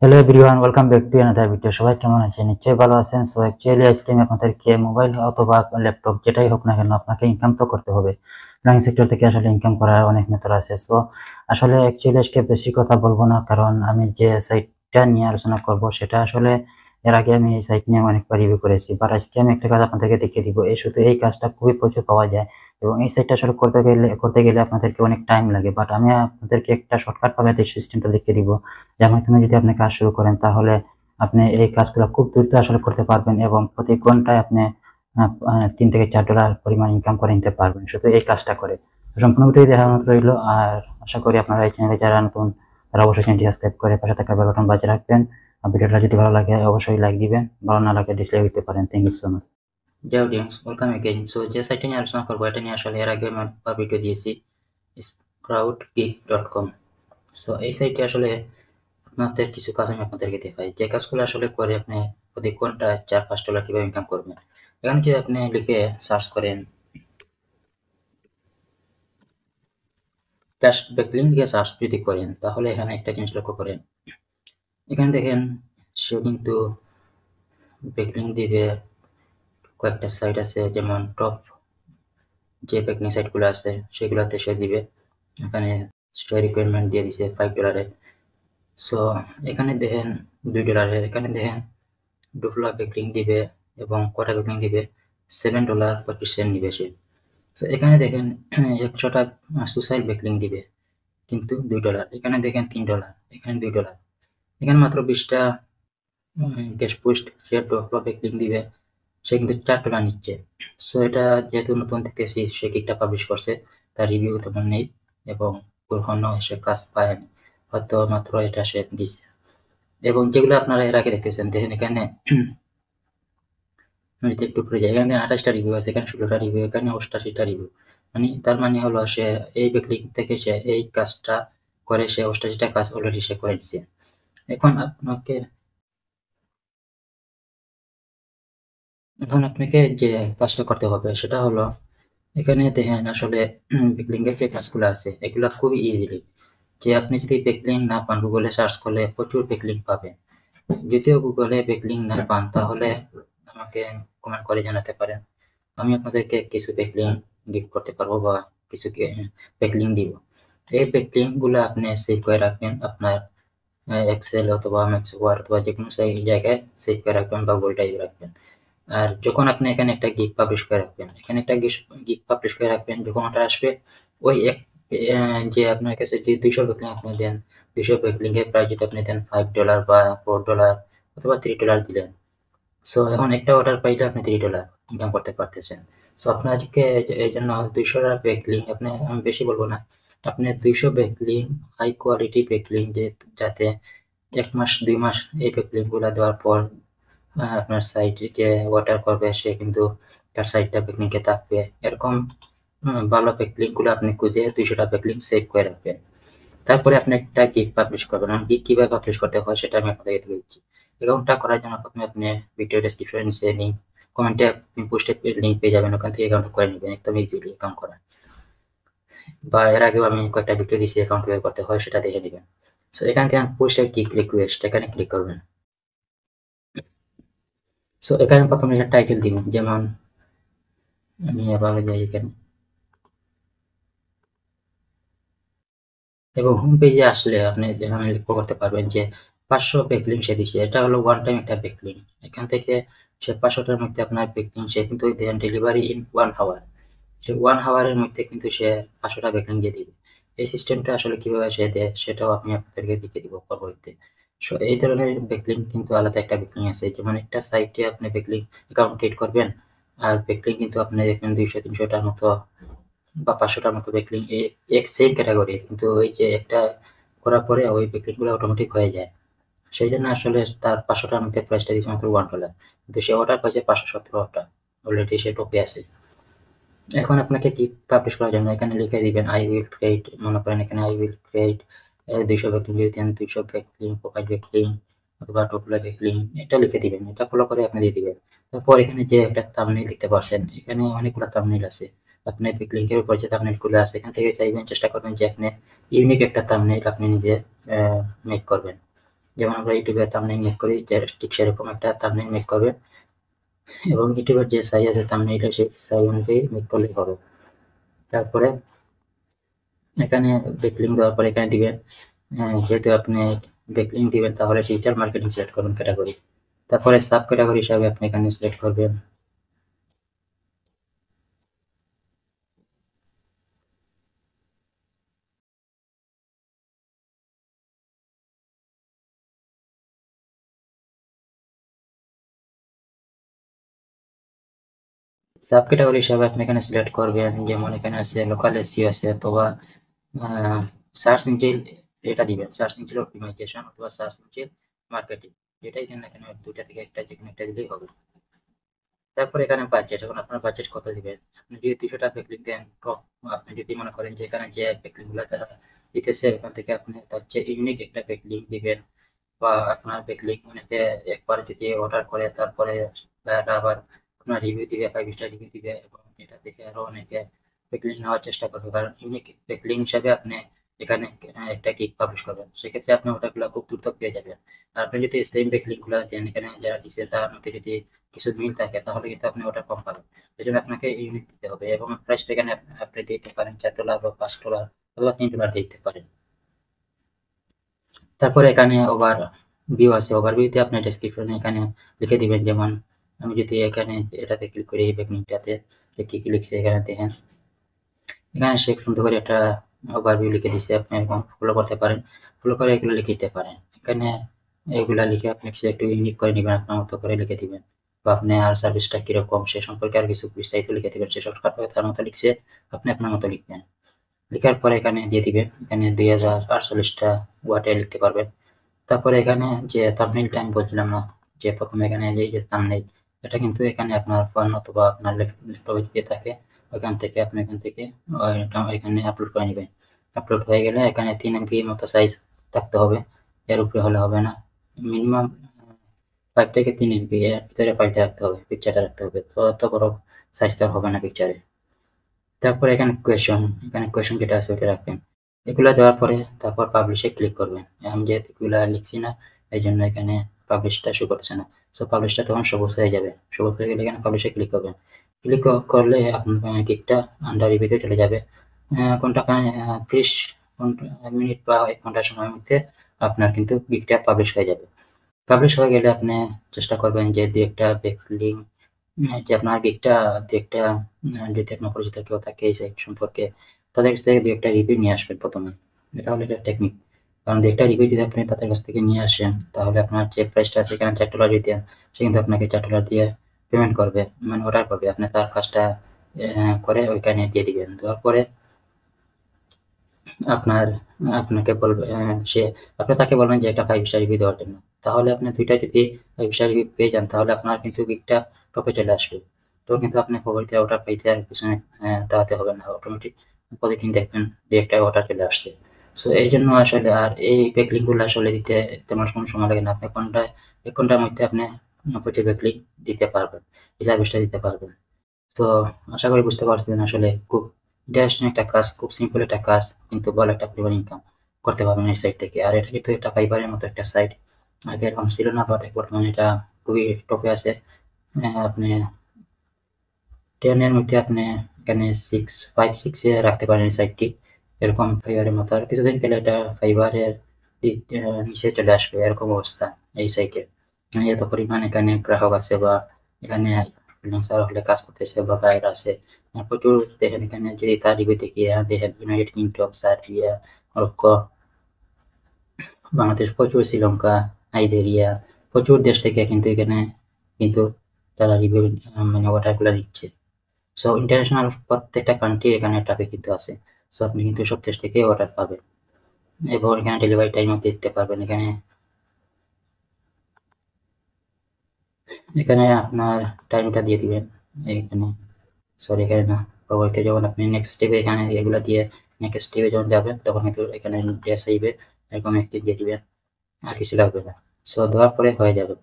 Hello everyone, welcome back to another video. সবাই কেমন আছেন? নিশ্চয়ই ভালো আছেন। সো অ্যাকচুয়ালি আজকে আমি আপনাদেরকে মোবাইল অথবা ল্যাপটপ যেটাই হোক না কেন আপনাকে ইনকাম তো করতে হবে। ব্যাংক সেক্টর থেকে আসলে ইনকাম করার অনেক মেথড আছে। সো আসলে অ্যাকচুয়ালি আজকে বেশি কথা বলবো না, কারণ আমি যে সাইটটা নিয়ে আলোচনা করব সেটা আসলে এর আগে আমি এই সাইট নিয়ে অনেকবার রিভিউ করেছি। বাট আজকে আমি একটা কাজ আপনাদেরকে দেখিয়ে দিব। শুধু এই কাজটা খুবই প্রচুর পাওয়া যায় এবং এই সাইটটা আসলে করতে গেলে আপনাদেরকে অনেক টাইম লাগে। বাট আমি আপনাদেরকে একটা শর্টকাট ভাবে এই সিস্টেমটা দেখিয়ে দিব। যার মাধ্যমে যদি আপনি কাজ শুরু করেন তাহলে আপনি এই কাজগুলো খুব দ্রুত আসলে করতে পারবেন এবং প্রতি ঘন্টায় আপনি $3 থেকে $4 পরিমাণ ইনকাম করে নিতে পারবেন শুধু এই কাজটা করে। সম্পূর্ণ ভিডিও দেখার মতো রইল। আর আশা করি আপনারা এই চ্যানেলে যারা নতুন তারা অবশ্যই চ্যানেলটি সাবস্ক্রাইব করে পাশে থাকা বেল বাটন বাজিয়ে রাখবেন। আর ভিডিওটা যদি ভালো লাগে অবশ্যই লাইক দিবেন, ভালো না লাগে ডিসলাইক দিতে পারেন। Thank you so much. Dear audience, welcome again. So যে সাইটটা নিয়ে আলোচনা করবো এটা নিয়ে আসলে এর আগে আমি একটা ভিডিও দিয়েছি, sproutgeek.com। সো এই সাইটে আসলে আপনাদের কিছু কাজ আমি আপনাদেরকে দেখাই, যে কাজগুলো আসলে করে আপনি প্রতি ঘন্টায় $4-5 কিভাবে ইনকাম করবেন। এখানে যদি আপনি লিখে সার্চ করেন, জাস্ট ব্যাকলিঙ্ক লিখে সার্চ যদি করেন তাহলে এখানে একটা জিনিস লক্ষ্য করেন। এখানে দেখেন সে কিন্তু ব্যাকলিঙ্ক দিবে কয়েকটা সাইট আছে, যেমন টপ যে ব্যাকলিঙ্ক সাইটগুলো আছে সেগুলোতে সে দিবে। এখানে সে রিকোয়ারমেন্ট দিয়ে দিছে $5। সো এখানে দেখেন $2, এখানে দেখেন $2 ব্যাকলিঙ্ক দিবে এবং কটা ব্যাকলিঙ্ক দিবে, $7.25 নিবে সে। তো এখানে দেখেন 100টা সোশ্যাল ব্যাকলিঙ্ক দিবে কিন্তু $2। এখানে দেখেন $3, এখানে $2। এখানে মাত্র 20টা গেস্ট পোস্ট সে ব্যাকলিঙ্ক দিবে, সে কিন্তু $4 নিচ্ছে। সো এটা যেহেতু নতুন দেখতেছি, সে কিকটা পাবলিশ করছে, তার রিভিউ তেমন নেই এবং কখনো সে কাজ পায়নি, হয়তো মাত্র এটা সে দিছে। এবং যেগুলো আপনারা এর আগে দেখতেছেন দেখেন এখানে যদি একটু উপরে যাই, এখানে 28টা রিভিউ আছে, এখানে 16টা রিভিউ, এখানে 88টা রিভিউ। মানে তার মানে হলো সে এই ব্যাকলিঙ্ক থেকে সে এই কাজটা করে সে 88টা কাজ অলরেডি সে করে দিছে। এখন আপনাকে যে কাজটা করতে হবে সেটা হলো, এখানে দেখেন আসলে ব্যাকলিঙ্কের যে কাজগুলো আছে এগুলা খুবই ইজিলি। যে আপনি যদি ব্যাকলিঙ্ক না পান গুগলে সার্চ করলে প্রচুর ব্যাকলিঙ্ক পাবেন। যদিও গুগলে ব্যাকলিঙ্ক না পান তাহলে আমাকে কমেন্ট করে জানাতে পারেন, আমি আপনাদেরকে কিছু ব্যাকলিঙ্ক গিফট করতে পারবো বা কিছু ব্যাকলিঙ্ক দিব। এই ব্যাকলিঙ্ক গুলো আপনি সেভ করে রাখবেন আপনার এক্সেল অথবা এমএস ওয়ার্ড অথবা যে কোনো জায়গায় সেভ করে রাখবেন বা গুগল ড্রাইভে রাখবেন। আর যখন আপনি এখানে একটা গিগ পাবলিশ করে রাখবেন, এখানে একটা গিগ পাবলিশ করে রাখবেন, যখন ওটা আসবে ওই এক যে আপনার কাছে যে 200 ব্যাকলিঙ্ক আপনি দেন, 200 ব্যাকলিঙ্কের প্রাইস যদি আপনি দেন $5 বা $4 অথবা $3 দিলেন, সো এখন একটা অর্ডার পাইলে আপনি $3 ইনকাম করতে পারতেছেন। সো আপনাকে এই জন্য 200টা ব্যাকলিঙ্ক আপনি, আমি বেশি বলবো না, আপনি 200 ব্যাকলিঙ্ক হাই কোয়ালিটি ব্যাকলিঙ্ক যাতে 1 মাস 2 মাস এই ব্যাকলিঙ্ক গুলা দেওয়ার পর আপনার সাইটে যে অর্ডার করবে সে কিন্তু তার সাইটটা ব্যাকলিঙ্কে থাকবে, এরকম ভালো ব্যাকলিঙ্ক গুলো আপনি খুঁজে 200টা ব্যাকলিঙ্ক সেভ করে রাখবেন। তারপরে আপনি একটা গিগ পাবলিশ করবেন। গিগ কিভাবে পাবলিশ করতে হয় সেটা আমি আপনাদেরকে দেখিয়ে দিচ্ছি। অ্যাকাউন্টটা করার জন্য প্রথমে আপনি ভিডিও ডেসক্রিপশনে নিচে লিঙ্ক, কমেন্টে পোস্টে লিঙ্ক পেয়ে যাবেন, ওখান থেকে অ্যাকাউন্ট করে নেবেন একদম ইজিলি অ্যাকাউন্ট করা। বা এর আগেও আমি কয়েকটা ভিডিও দিয়েছি অ্যাকাউন্ট কিভাবে করতে হয় সেটা দেখে নেবেন। সো এখান থেকে পোস্টে গিগ রিকোয়েস্ট এখানে ক্লিক করবেন। সো এখানে প্রথমে একটা টাইটেল দিবেন, যেমন আমি এভাবে যাই এখানে, এবং হোম পেজে আসলে আপনি যেখানে লক্ষ্য করতে পারবেন যে 500 ব্যাকলিঙ্ক সে দিচ্ছে। এটা হলো ওয়ান টাইম একটা ব্যাকলিঙ্ক। এখান থেকে সে 500টার মধ্যে আপনার ব্যাকলিঙ্ক সে কিন্তু দেন ডেলিভারি ইন 1 আওয়ার। সে 1 আওয়ারের মধ্যে কিন্তু সে 500টা ব্যাকলিঙ্ক দিয়ে দিবে। এই সিস্টেমটা আসলে কিভাবে সে দেয় সেটাও আমি আপনাদেরকে দেখিয়ে দিব পরবর্তীতে। সো এই ধরনের ব্যাকলিঙ্ক কিন্তু আলাদা একটা ব্যাকলিঙ্ক আছে, যেমন একটা সাইটে আপনি ব্যাকলিঙ্ক অ্যাকাউন্ট ক্রিয়েট করবেন আর ব্যাকলিঙ্ক কিন্তু আপনি দেখবেন 200-300টার মতো বা 500টার মতো ব্যাকলিঙ্ক এক সেম ক্যাটাগরি, কিন্তু ওই যে একটা করার পরে ওই ব্যাকলিঙ্ক গুলো অটোমেটিক হয়ে যায়। সেই জন্য আসলে তার 500টার মধ্যে প্রাইসটা দিয়েছে মাত্র $1, কিন্তু সে অর্ডার পাইছে 517টা, অলরেডি সে টপে আছে। এখন আপনাকে কি পাবলিশ করার জন্য এখানে লিখে দিবেন আই উইল ক্রিয়েট, মনে করেন এখানে আই উইল ক্রিয়েট 200 ব্যাকলিঙ্ক যদি দেন 200 ব্যাকলিঙ্ক, প্রোফাইল ব্যাকলিঙ্ক অথবা টোটাল ব্যাকলিঙ্ক, এটা লিখে দিবেন। এটা ফলো করে আপনি দিয়ে দিবেন। তারপর এখানে যে একটা থাম্বনেইল দেখতে পাচ্ছেন, এখানে অনেকগুলো থাম্বনেইল আছে। আপনি ব্যাকলিঙ্কের উপর যে থাম্বনেইল গুলো আছে এখান থেকে চাইবেন চেষ্টা করবেন যে আপনি ইউনিক একটা থাম্বনেইল আপনি নিজে মেক করবেন। যেমন আমরা ইউটিউবে থাম্বনেইল মেক করি, ঠিক সেরকম একটা থাম্বনেইল মেক করবেন এবং ইউটিউবের যে সাইজ আছে থাম্বনেইলের সেই সাইজ অনুযায়ী মেক করলেই হবে। তারপরে এখানে ব্যাকলিঙ্ক দেওয়ার পরে এখানে দিবেন, যেহেতু আপনি ব্যাকলিঙ্ক দিবেন তাহলে ডিজিটাল মার্কেটিং সিলেক্ট করবেন ক্যাটাগরি। তারপরে সাব ক্যাটাগরি হিসাবে আপনি এখানে সিলেক্ট করবেন সাব ক্যাটাগরি হিসাবে আপনি এখানে সিলেক্ট করবেন, যেমন এখানে আছে লোকাল এসইও আছে অথবা সার্চ ইঞ্জিন, এটা দিবেন সার্চ ইঞ্জিন অপটিমাইজেশন অথবা সার্চ ইঞ্জিন মার্কেটিং, যেটাই দেন না কেন দুইটা থেকে একটা যেকোনো একটা দিলেই হবে। তারপরে এখানে বাজেট, এখন আপনার বাজেট কত দিবেন। আপনি যদি 200 টাকা ব্যাকলিঙ্ক দেন, তো আপনি যদি মনে করেন যে এখানে যে ব্যাকলিঙ্ক গুলো তারা দিতেছে ওখান থেকে আপনি তার চেয়ে ইউনিক একটা ব্যাকলিঙ্ক দিবেন, বা আপনার ব্যাকলিঙ্ক অনেকে একবার যদি অর্ডার করে তারপরে তারা আবার আপনার রিভিউ দিবে, 5 স্টার রিভিউ দিবে এবং এটা দেখে আরো অনেকে ব্যাকলিঙ্ক নেওয়ার চেষ্টা করবে, কারণ ইউনিক ব্যাকলিঙ্ক হিসাবে আপনি এখানে একটা গিগ পাবলিশ করবেন, সেক্ষেত্রে আপনি ওটাগুলো খুব দ্রুত পেয়ে যাবেন। আর আপনি যদি সেম ব্যাকলিঙ্ক গুলো দেন এখানে যারা দিচ্ছে তার মধ্যে যদি কিছু মিল থাকে তাহলে কিন্তু আপনি ওটা কম পাবেন। এই জন্য আপনাকে ইউনিক দিতে হবে এবং প্রাইসটা এখানে আপনি দিতে পারেন $4 বা $5 অথবা $3 দিতে পারেন। তারপরে এখানে ওভার ভিউ আছে, ওভারভিউতে আপনি ডেসক্রিপশনে এখানে লিখে দিবেন, যেমন আমি যদি এখানে এটাতে ক্লিক করি এই ব্যাকলিঙ্কটাতে, কি কি লিখছে এখানে দেখেন, এখানে সে সুন্দর করে একটা ওভারভিউ লিখে দিচ্ছে, আপনি এরকম ফলো করতে পারেন, ফলো করে এগুলো লিখে দিতে পারেন। এখানে এগুলা লিখে আপনি কিছু একটু ইউনিক করে নেবেন, আপনার মতো করে লিখে দিবেন, বা আপনি আর সার্ভিসটা কিরকম সে সম্পর্কে আর কিছু বিস্তারিত লিখে দিবেন, সে শর্টকাট তার মতো লিখছে, আপনি আপনার মতো লিখবেন। লেখার পরে এখানে দিয়ে দিবেন, এখানে 2048টা ওয়ার্ডে লিখতে পারবেন। তারপরে এখানে যে থাম্বনেইলটা আমি বলছিলাম না, যে প্রথমে এখানে যে থাম্বনেইল, এটা কিন্তু এখানে আপনার ফোন অথবা আপনার ল্যাপটপে যদি থাকে ওইখান থেকে আপনি এখান থেকে এটা এখানে আপলোড করে নেবেন। আপলোড হয়ে গেলে এখানে 3 MB মতো সাইজ থাকতে হবে, এর উপরে হলে হবে না। মিনিমাম 5 থেকে 3 MB এর ভিতরে ফাইলটা রাখতে হবে, পিকচারটা রাখতে হবে, তো অত বড় সাইজটা হবে না পিকচারে। তারপরে এখানে কোয়েশন যেটা আছে ওটা রাখবেন। এগুলা দেওয়ার পরে তারপর পাবলিশে ক্লিক করবেন। আমি যেহেতু এগুলা লিখছি না এই জন্য এখানে পাবলিশটা শো করছে না। সো পাবলিশটা তখন সবুজ হয়ে যাবে, সবুজ হয়ে গেলে এখানে পাবলিশে ক্লিক করবেন। ক্লিক করলে আপনার গিগটা আন্ডার রিভিউতে চলে যাবে। কোনটা 30 মিনিট বা 1 ঘন্টা সময়ের মধ্যে আপনার কিন্তু গিগটা পাবলিশ হয়ে যাবে। পাবলিশ হয়ে গেলে আপনি চেষ্টা করবেন যে দু একটা ব্যাকলিঙ্ক, যে আপনার গিগটা দু একটা যদি আপনার পরিচিত কেউ থাকে এই সাইট সম্পর্কে তাদের কাছ থেকে দু একটা রিভিউ নিয়ে আসবেন প্রথমে। এটা হলো একটা টেকনিক, কারণ দু একটা রিভিউ যদি আপনি তাদের কাছ থেকে নিয়ে আসেন তাহলে আপনার যে প্রাইসটা আছে এখানে $4 যদি দেন সে কিন্তু আপনাকে $4 দিয়ে পেমেন্ট করবে, মানে অর্ডার করবে, আপনি তার কাজটা করে ওইখানে দিয়ে দিবেন। দেওয়ার পরে আপনার আপনাকে বলবে সে আপনি তাকে বলবেন যে একটা 5 স্টার রিভিউ দেওয়ার জন্য। তাহলে আপনি ২ টা যদি 5 স্টার রিভিউ পেয়ে যান তাহলে আপনার কিন্তু গিগটা টপে চলে আসবে। তো কিন্তু আপনি পরবর্তীতে অর্ডার পাইতে আর পিছনে দাঁড়াতে হবে না। অটোমেটিক প্রতিদিন দেখবেন ২-১ টা অর্ডার চলে আসছে। সো এইজন্য আসলে আর এই ব্যাকলিঙ্ক গুলো আসলে দিতে তেমন কোনো সময় লাগে না। আপনি ১ ঘন্টার মধ্যে আপনি প্রতি ব্যাকলিঙ্ক দিতে পারবেন। এই সার্ভিসটা দিতে পারবেন। সো আশা করি বুঝতে পারছেন আসলে খুব ইন্টারেস্টিং একটা কাজ, খুব সিম্পল একটা কাজ কিন্তু ভালো একটা পরিমাণ ইনকাম করতে পারবেন এই সাইট থেকে। আর এটা কিন্তু একটা ফাইবারের মতো একটা সাইট, আগে এরকম ছিল না, বাট বর্তমানে এটা খুবই টপে আছে। আপনি 10 এর মধ্যে আপনি এখানে 5-6 এ রাখতে পারেন এই সাইটটি, এরকম ফাইবারের মতো। আর কিছুদিন গেলে এটা ফাইবারের নিচে চলে আসবে এরকম অবস্থা এই সাইটের। এত পরিমাণ এখানে গ্রাহক আছে বা এখানে ফ্রিল্যান্সার হলে কাজ করতেছে বা বাইরে আছে। প্রচুর দেখেন এখানে যদি তার রিভিউ দেখি দেখেন United kingdom, Serbia, Morocco, Bangladesh, প্রচুর শ্রীলঙ্কা, নাইজেরিয়া, প্রচুর দেশ থেকে কিন্তু এখানে কিন্তু তারা রিভিউ মানে অর্ডারগুলো নিচ্ছে। সো ইন্টারন্যাশনাল প্রত্যেকটা কান্ট্রি এখানে ট্রাফিক কিন্তু আছে। সো আপনি কিন্তু সব দেশ থেকে অর্ডার পাবেন এবং এখানে ডেলিভারি টাইমও দিতে পারবেন। এখানে এখানে আপনার টাইমটা দিয়ে দিবেন এখানে, সরি এখানে না, পরবর্তীতে যখন আপনি নেক্সট স্টেপে এখানে এগুলো দিয়ে নেক্সট স্টেপে যখন যাবেন তখন কিন্তু এখানে ডেস আইবে, এরকম একটি দিয়ে দিবেন, আর কিছু লাগবে না। সো দেওয়ার পরে হয়ে যাবে,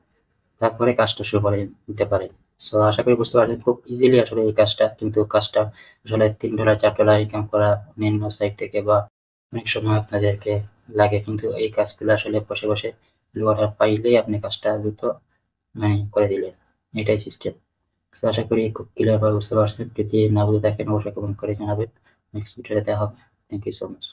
তারপরে কাজটা শুরু করে দিতে পারেন। সো আশা করি বুঝতে পারছেন খুব ইজিলি আসলে এই কাজটা, কিন্তু কাজটা আসলে $3 $4 ইনকাম করা অন্যান্য সাইট থেকে বা অনেক সময় আপনাদেরকে লাগে, কিন্তু এই কাজগুলো আসলে বসে বসে অর্ডার পাইলেই আপনি কাজটা দ্রুত করে দিলেন। এটাই সিস্টেম। তো আশা করি খুব ক্লিয়ার ভাবে বুঝতে পারছেন। যদি না বুঝে থাকেন অবশ্যই কমেন্ট করে জানাবেন। নেক্সট ভিডিওতে দেখা হবে। Thank you so much.